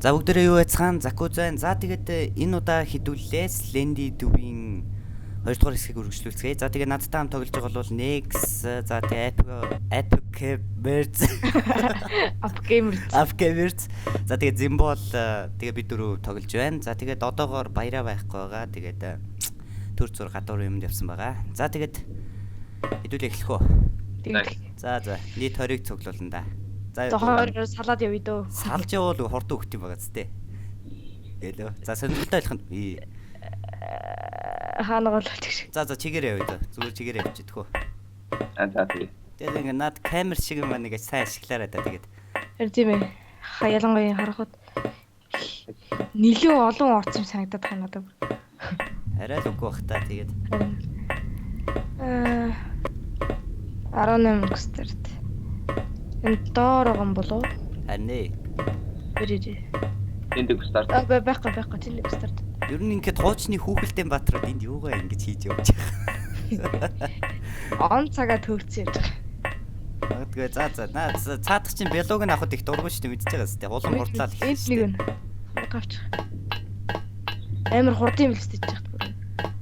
За бүгдээрээ юу яцхан Закузайн. За тэгээд энэ удаа хідүүллээ Slendy Dube-ийн 2 дугаар хэсгийг үргэлжлүүлцгээе. За тэгээд надтай хамт тоглож байгаа бол Nex, за тэгээд Upgamers. За тэгээд Zimbol тэгээд бид дөрөв тоглож байна. За тэгээд одоогоор баяраа байхгүй байгаа. Тэгээд төр зур гадуур юмд явсан байгаа. За тэгээд хідүүлээ эхлэх үү. За нийт 20-ыг цуглуулна да. За зохоор салаад явъя дөө. Салж явал хурдан өгт юм байгаа зү. Гэлөө. За сонирхолтой байх нь хаана голч шиг. За чигээрээ явъя дөө. Зүгээр чигээрээ явчих идэх үү. За тэгээ. Тэгээд ингээ над камер шиг юм нэг сайн ашиглаарай да тэгээд. Тэр тийм ээ. Ялангуяа харахад нэлээд олон орц юм санагдаад байна надад. Арай л үгүй бах та тэгээд. 18 густарт. Энд доор байгаа юм болов? Харин ээ. Бэрээ. Энд густарт. Байхгүй тэнд густарт. Ер нь ингээд хуучны хүүхэлдэйн баатрууд энд юугаа ингэж хийж явж байгаа. Он цагаа төгцөө явж байгаа. Магадгүй за цаадах чинь биологийн авахд их дургуй шүү дээ мэдчихэж байгаа зү. Улам хурдлаа л. Энд нэг нь гавч. Амар хурдан юм л стэж байгаа.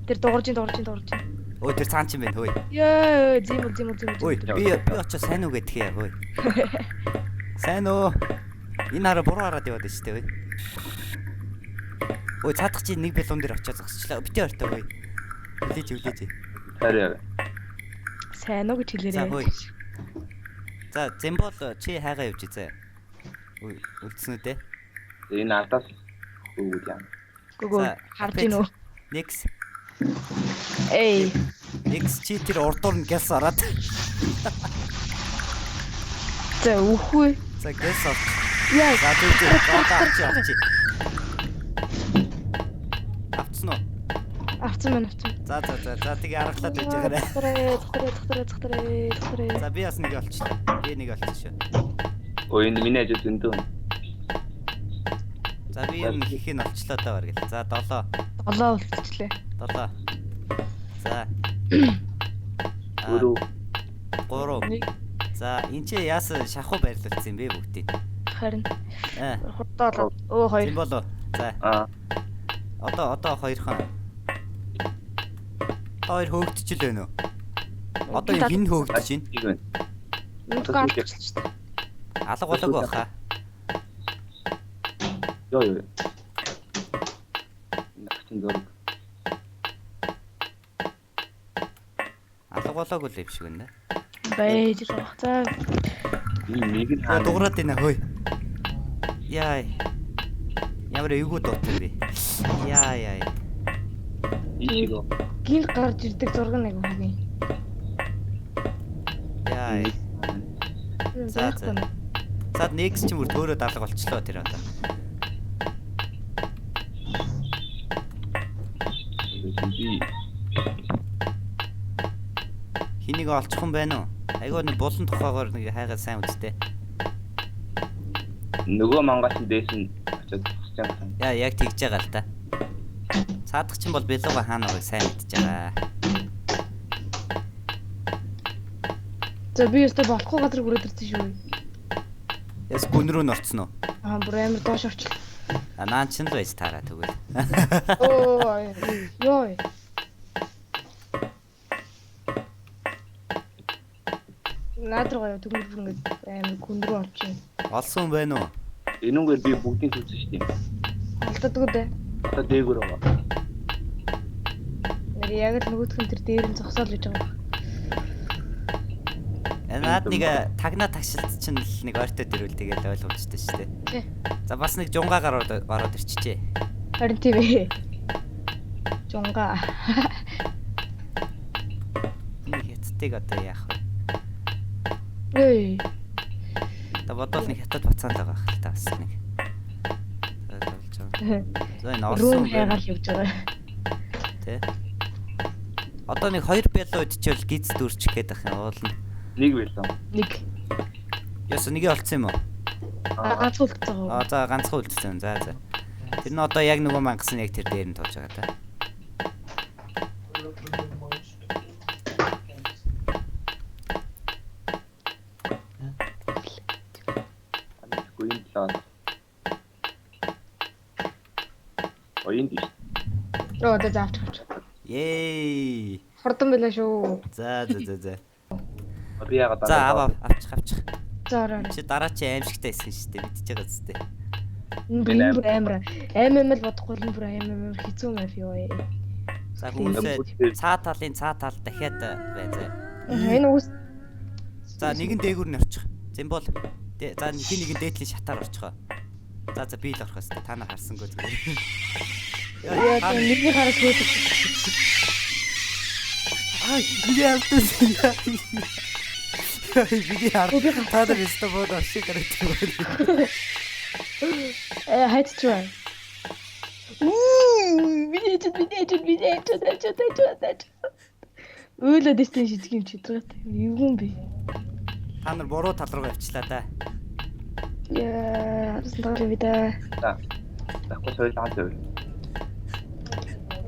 Тэр дуурж. Өө тэр цаан чинь байна хөөе. Яа, зимэл. Ой, би очоо сайн уу гэдгийг хөөе. Сайн уу? Энэ хараа буруу хараад яваад байна шүү дээ. Ой, цаадах чинь нэг бэлон дээр очоо зогсчлаа. Битээ ортой хөөе. Хүлээж. Хараа. Сайн уу гэж хэлээрэй. За хөөе. За, Zimbol чи хайгаа явж изээ. Ой, үлдсэн үү те? Энэ ардаас хөөг юм. Гүгөө харж гин үү? Nex. Эй. Nex чи тэр урдуур нь гэс ороод. За үхвэ. За гэс ор. Яа. За авчи. Авцсан уу? Авцсан. За тэгээ аргалаад байж байгаарай. Захтрээ. За би бас нэг олчлаа. Би нэг олчих шүү. Ой энэ миний ажил зөндөө. За би юм хийх нь олчлоо даа баргал. За 7 үлдчихлээ. 7. За. 3. За энэ чи яасан шахуу байрлуулсан юм бэ бүгдийг? Харин. Хурдаа. 2. Zimbol. За. Одоо 2 хан. 2 хөөгдөж л байна уу? Одоо хин хөөгдөж байна? Тийг байна. Нүг авчихсан. Алга болоогүй баха. Йоо. Нахтын зураг. Алга болоогүй л юм шиг байна. Байж байгаа. За. Нэг нь Дуурайд байна хөөе. Яа. Ямар эвгүй дуутай бэ? Яа. ийшээ. Гин гарч ирдэг зураг нэг хөгийн. Яа. За. Сад Nex ч юм уу төөрөө даалга болчлоо тэр одоо. Хэнийг олчих юм байна уу? Айгуу нэг булан тухайгаар нэг хайгаа сайн үзтээ. Нөгөө мангаас дээш нь очиж тусч байгаа юм. Яа, яг тэгж байгаа л та. Цаадах чинь бол бэлуга хаана байгааг сайн мэдж байгаа. За би өстө болохгүй газар хүрээд ирсэн шүү. Яс гүн рүү н орцсон уу? Бүр амар доош орчлоо. Наан ч л байж таараа тэгвэл. Йоо. Наадраа төгмөр ингээд амар гүн рүү орчих. Олсон юм байна уу? Энүүгээр би бүгдийг үзсэн шүү дээ. Алддаг үү? Одоо дээгүүр байгаа. Нэг яг л нөгөөх нь тэр дээр нь зогсоол гэж байгаа. Наад нэг тагна тагшилт чинь л нэг ойртой дөрүүл тэгээд ойлгомжтой шүү дээ. Тий. За бас нэг жунгаа гараад ирчихжээ. Харин тийм ээ. Жунгаа. Нэг хятадыг одоо яах вэ? Эй. Та бодвол нэг хятад бацаанд байгаа хэл та бас нэг. За энэ орсон хайгаар явж байгаа. Тэ. Одоо нэг 2 бэло идчихвэл гиз дүрчих гээд ах юм уулна. Нэг байлаа. Нэг. Яс нэгийг олцсон юм уу? Ганцхан үлдсэн. За ганцхан үлдсэн. За. Тэр нь одоо яг нөгөө мангас нь яг тэр дээр нь туулж байгаа та. Оёнд ш. Оо за авч. Yay. Хурдан байлаа шүү. За. Би яагаад За авчих. За ороо. Чи дараа чи аимшигтай исэн шүү дээ. Мэдчихэж байгаа зү. Энэ бүр амар. Аймаа л бодохгүй л бүр амар хэцүү маф ёо. За хүмүүсээ цаа талын цаа тал дахиад бай заа. Энэ үс. За нэгэн дээгүүр нь орчих. Зэмбол. За нэгэн дээдлийн шатаар орчихоо. За би л орох хэвээр та нар харсангүй зүгээр. Яа нэгний хараас хөөдөг. Ай би яалтсан. Би яартаа та нар өстө бод ашиг гараад. Хайт чваа. Бидэж. Өөлөө дэстэн шижиг юм чи трат. Юу юм бэ? Та нар буруу тал руу авчлаа да. Яа, харсан би да. За. Тэгэхгүй соёлоо хаа.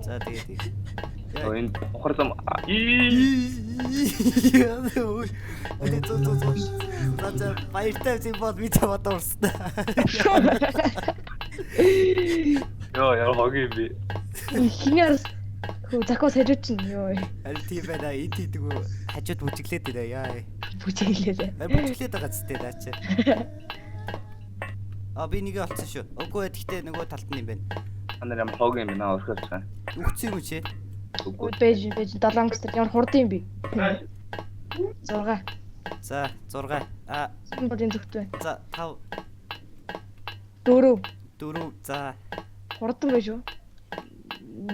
За тэгээд. Оёнд ухарлам. За баяртай зэмбол би чамд урсна. Яа хогийн би. Хинээр захоо сажиж чинь ёо. Аль тийм байна. Энд хийдэггүй хажууд бүжиглээд байна яа. Бүжиглээ. Бүжиглээд байгаа зү даа чи. Би нэг олцсон шүү. Үгүй гэхдээ нөгөө талд нь юм байна. Та нар ямар хогийн би наа орхиж байгаа. Үгцэн юм чи? Үгүй. Бэж 7 ангистр ямар хурдан юм би. 6. За 6. Симболын зөвхт байна. За 5. 4. За Хурдан байж юу?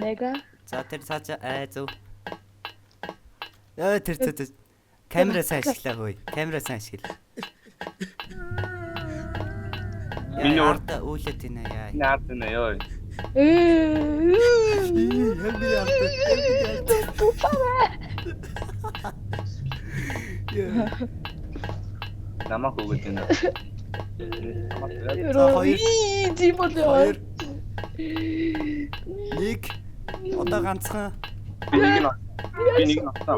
1. за тэр цаачаа зөв. Тэр. Камера сайн ашиглаа хөөе. Камера сайн ашигла. Миний урд үүлээд байна яа. Наад нэ ёо. Намаа хөөгд энэ. Хоёр. Нэг одоо ганцхан. Би нэг навтаа.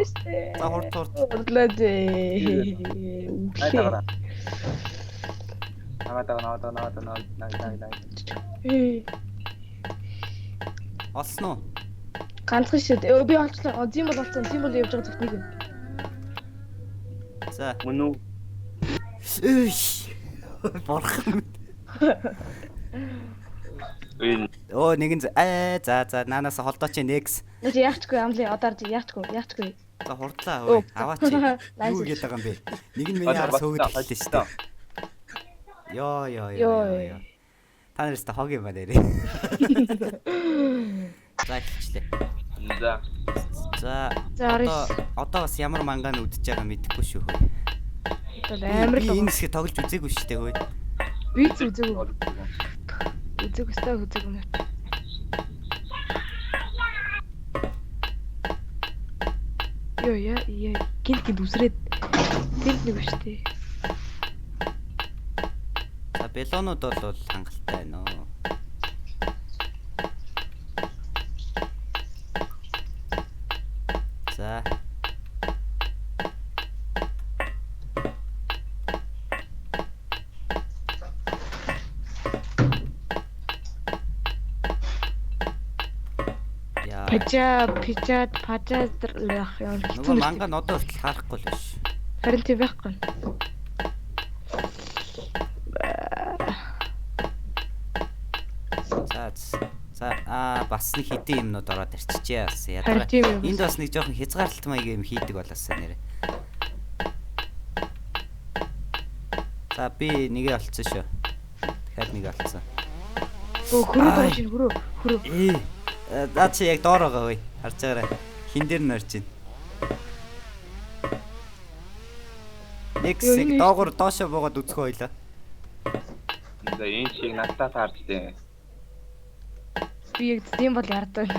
За хурд. Урдлаа дээ. Айтагара. Олсон уу? Ганцхан шүү дээ. Би олчлаа. Зимбол олцсон. Зимбол явж байгаа зөвхт нэг юм. За Мөн үү? Борхон. Нэгэн за наанаас холдооч next. Нэг яахчгүй амлаа одоор яахчгүй. За хурдлаа өө аваач. Юу гээд байгаа юм бэ? Нэг нь миний араас хөөгд хэллээ шүү дээ. Йоо. Та нараас та хог юм байна нэрээ. За хэлчихлээ. За одоо бас ямар мангаан үдчихэж байгаа мэдэхгүй шүү хөө. Амар л энэ хэсгээ тоглож үзээгүй шүү дээ хөө. Би үзээгүй. Үзээгүй юм. Яа гинт үсрээд гинт нэг шүү дээ. За белонууд бол хангалттай байна оо. За пажадлах яа. нөгөө манга нь одоо хүртэл харахгүй л биш. Харин тийм байхгүй. За бас нэг хэдэн юмнууд ороод ирчихжээ бас ядаргаа. Энд бас нэг жоохон хязгаарлалт маяг юм хийдэг болоосаа нэрээ. За би нэгэ олцсон шүү. Дахиад нэг олцсон. Хөрөө. За чи яг доор байгаа вэ? Харж байгаарай. Хин дээр нь орж байна. Next доогор доошоо буугаад үзэх ойлаа. За энэ чиг надтай таарч дээ. Би яг тийм бол ярддаг.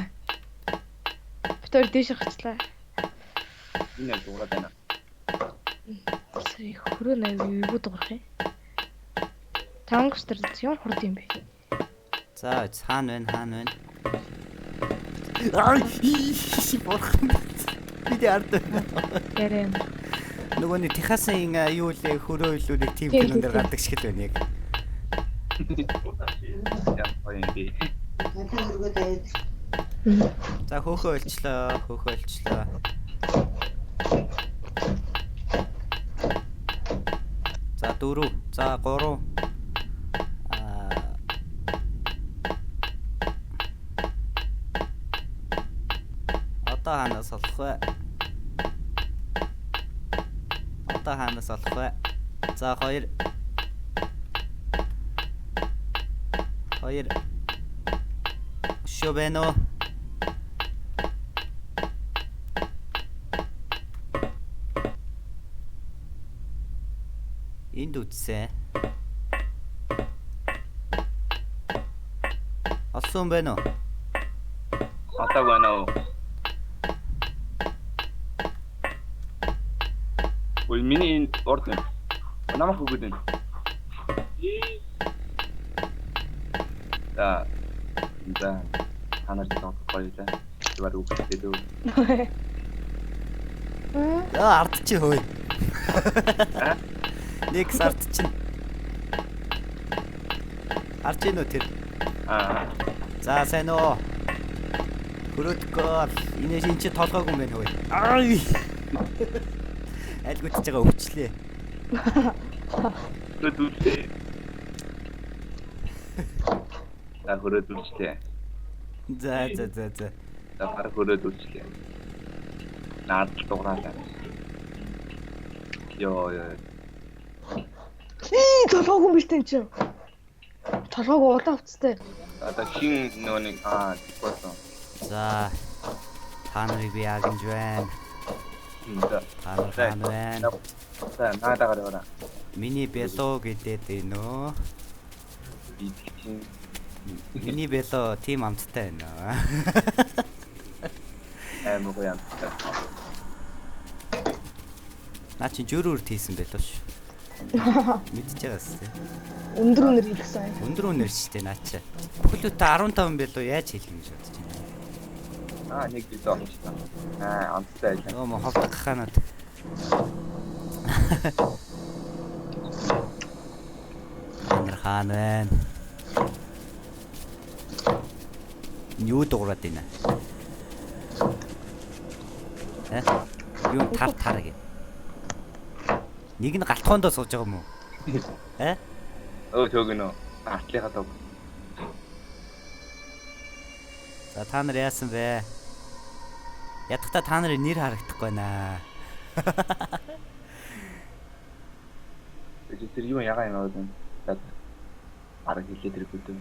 Битэр дээш хачлаа. Энэ дуурайд байна. Сая хөрөө навиг юу дуурах юм? Тангстер юм хурд юм бэ. За хаана байна? Ай борхон. Би ярддаг. Ярэм. Нөгөө нэг Техасын юу лээ хөрөө илүү нэг тим кинон дээр гардаг шиг л байна яг. Яа, гоё юм би. За хөөхөө олчлоо. За 4. За 3. Одоо хаанаас олох вэ? За 2. 2. Өшөө байна уу? Энд үтсэ. Олсон байна уу? Одоо байна уу? Ой миний орд юм. Намайг өгөөд байна. За танарт гоё да. Зүгээр үгтэй дөө. Ард чи хөөе. Нэг сард чинь. Ард чинь үү тэр. За сайн уу. Хөрөөдгөө энэ шин чи толгойг юм байна хөөе. Ай. Айлгүйж байгаа өвчлээ. Хөрөөдүүлээ. Хөрөөдүүлээ. За. Дараа хөрөөдүүлээ. Наад дугаалаа. Ёо. Толгойг юм биш тэн чи. Толгойг удаа авцтай. Одоо хин нэг тэгсэн. За. Та нарыг би агнж байна. Та нар хаана байна? За наадагаар яваа. Миний бело гэдэг энэ. Миний бело тим амттай байна. Муу яа. Наа чи жөрөөр тийсэн байлоо ш. Мэдчихэж байгаас тээ. Өндөр хэлсэн. Өндөр шүү дээ наа чи. Бүхлөтө 15 байлоо яаж хэлэх юм гэж бодож байна. Нэг бид олчихсан. Амттай байлаа. Өө мо ховдох ханаад. Эндэр хаан байна. Юу дуурайд байна? Юу тар гэ. Нэг нь галтгоондоо сууж байгаа юм уу? Төөгнө. Артлыгаа дог. За та нар яасан бэ? Ядахта та нарын нэр харагдахгүй наа. Тэр юу ягаа юм аа. Арга хэлээд ирэхгүй дээ.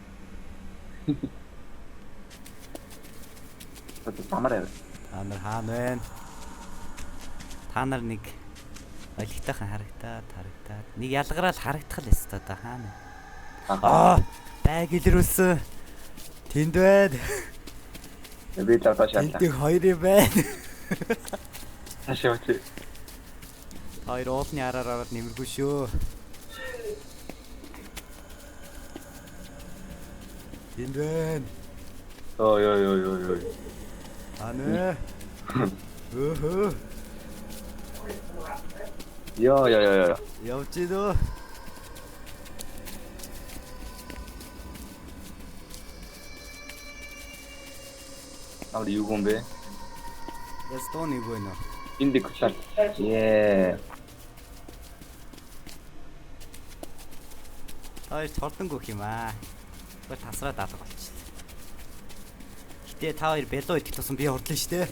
Тамараа. Та нар хаана вэ? Та нар нэг олигтойхон харагдаад. Нэг ялгараад харагдах л өстой та хаана. Байг илрүүлсэн. Тэнд байна. Би л одоо шатлаа. Энд хоёр юм байна. Ашаач. Хоёр офны араараа нэмэргүй шүү. Тэнд байна. Ой. Ана. Өөхөө. Яа. Явж идөө. Юу юм бэ? Эстоны гойно. Индикусал. Ее. Хоёр цордон гөх юм аа. Гол тасраад алга болчихлоо. Гэтэ та хоёр бело идэх тусам би хурдлаа штэ.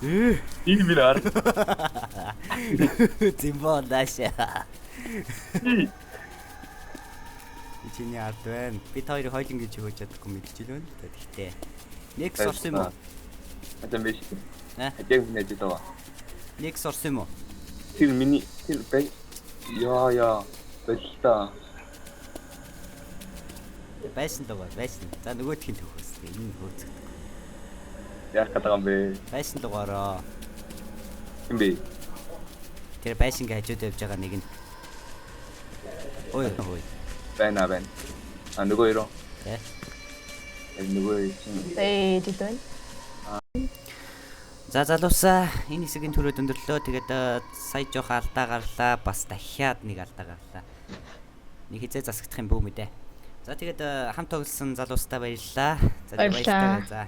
Энэ минаар. Зимбо даша. Чиний ард байна. Би та хоёрыг хойлон гэж хөөж чадахгүй мэдчихэж байна. Тэгтээ. Нэг сорсон юм уу? Атан биш. Яг нэж даа. Нэг сорсон юм уу? Тэр миний тэр бай. Яа. Болтой. Байсан. За нөгөөдхийн төвхөөс. Энэ хөөцөг. Яах гэдэг юм бэ? Байсан дугаараа. Юм бэ? Тэр байшингийн хажууд явж байгаа нэг нь. Ой. Байна. Нөгөө ирөө. Тэ. Нөгөө чинь. Дидэн. За залуусаа энэ хэсгийн төрөө өндөрлөө. Тэгээд сая жоох алдаа гарлаа. Бас дахиад нэг алдаа гарлаа. Нэг хизээ засагдах юм бүү мэдээ. За тэгээд хамт тоглосон залуустаа баярлалаа. За Баярлалаа. баярлалаа. За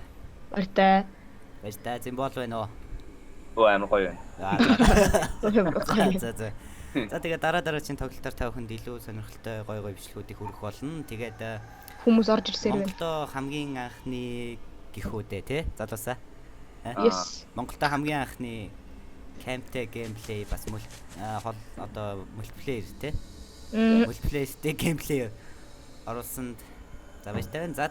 Баяртай. баярлалаа. Зимбол байна уу? Өө амар гоё байна. За. За тэгээд дараагийн тоглолтоор та бүхэнд илүү сонирхолтой гоё бичлэгүүдийг хүргэх болно. Тэгээд Хүмүүс орж ирсээр байна. Монголдо хамгийн анхны гихүүдээ тий залуусаа. Yes. Монголдо хамгийн анхны campтэй геймплей бас одоо мультиплеер тий. Мультиплеертэй геймплей оруулсанд за баяртай байна. За